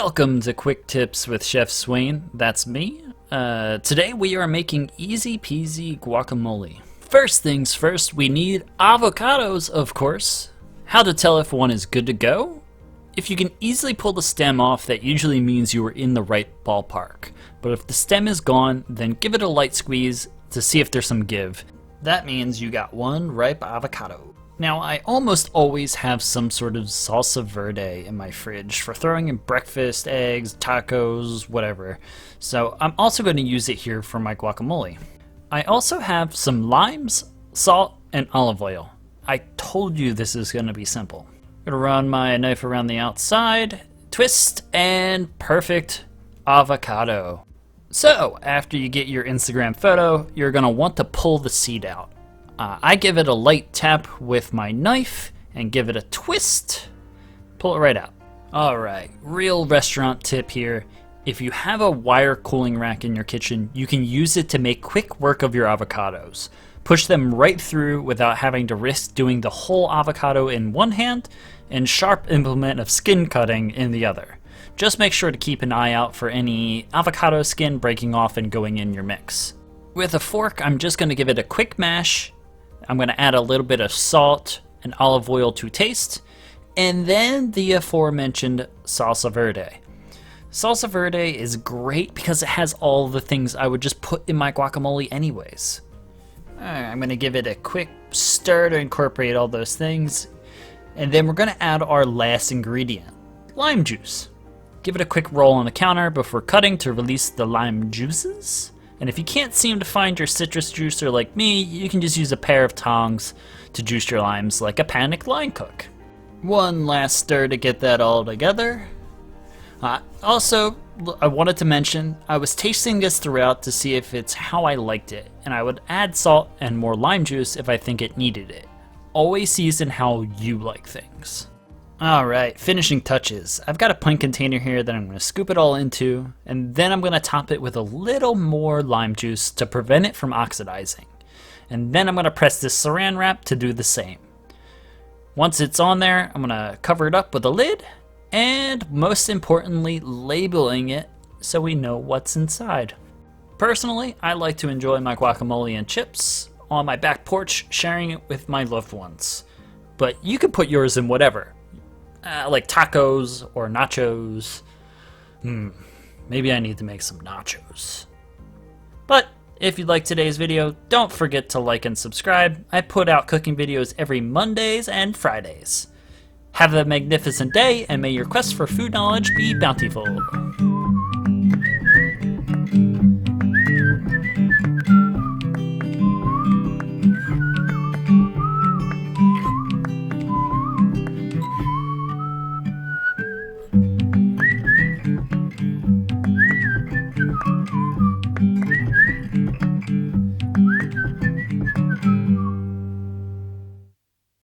Welcome to Quick Tips with Chef Swain. That's me. Today we are making easy peasy guacamole. First things first, we need avocados, of course. How to tell if one is good to go? If you can easily pull the stem off, that usually means you are in the right ballpark. But if the stem is gone, then give it a light squeeze to see if there's some give. That means you got one ripe avocado. Now, I almost always have some sort of salsa verde in my fridge for throwing in breakfast, eggs, tacos, whatever. So I'm also going to use it here for my guacamole. I also have some limes, salt, and olive oil. I told you this is going to be simple. I'm going to run my knife around the outside, twist, and perfect avocado. So, after you get your Instagram photo, you're going to want to pull the seed out. I give it a light tap with my knife and give it a twist. Pull it right out. Alright, real restaurant tip here. If you have a wire cooling rack in your kitchen, you can use it to make quick work of your avocados. Push them right through without having to risk doing the whole avocado in one hand and sharp implement of skin cutting in the other. Just make sure to keep an eye out for any avocado skin breaking off and going in your mix. With a fork, I'm just going to give it a quick mash. I'm going to add a little bit of salt and olive oil to taste, and then the aforementioned salsa verde. Salsa verde is great because it has all the things I would just put in my guacamole anyways. I'm going to give it a quick stir to incorporate all those things, and then we're going to add our last ingredient, lime juice. Give it a quick roll on the counter before cutting to release the lime juices. And if you can't seem to find your citrus juicer like me, you can just use a pair of tongs to juice your limes like a panicked line cook. One last stir to get that all together. Also, I wanted to mention, I was tasting this throughout to see if it's how I liked it, and I would add salt and more lime juice if I think it needed it. Always season how you like things. Alright, finishing touches. I've got a pint container here that I'm going to scoop it all into, and then I'm going to top it with a little more lime juice to prevent it from oxidizing. And then I'm going to press this saran wrap to do the same. Once it's on there, I'm going to cover it up with a lid, and most importantly, labeling it so we know what's inside. Personally, I like to enjoy my guacamole and chips on my back porch, sharing it with my loved ones. But you can put yours in whatever. Like tacos or nachos. Maybe I need to make some nachos. But if you like today's video, don't forget to like and subscribe. I put out cooking videos every Mondays and Fridays. Have a magnificent day, and may your quest for food knowledge be bountiful.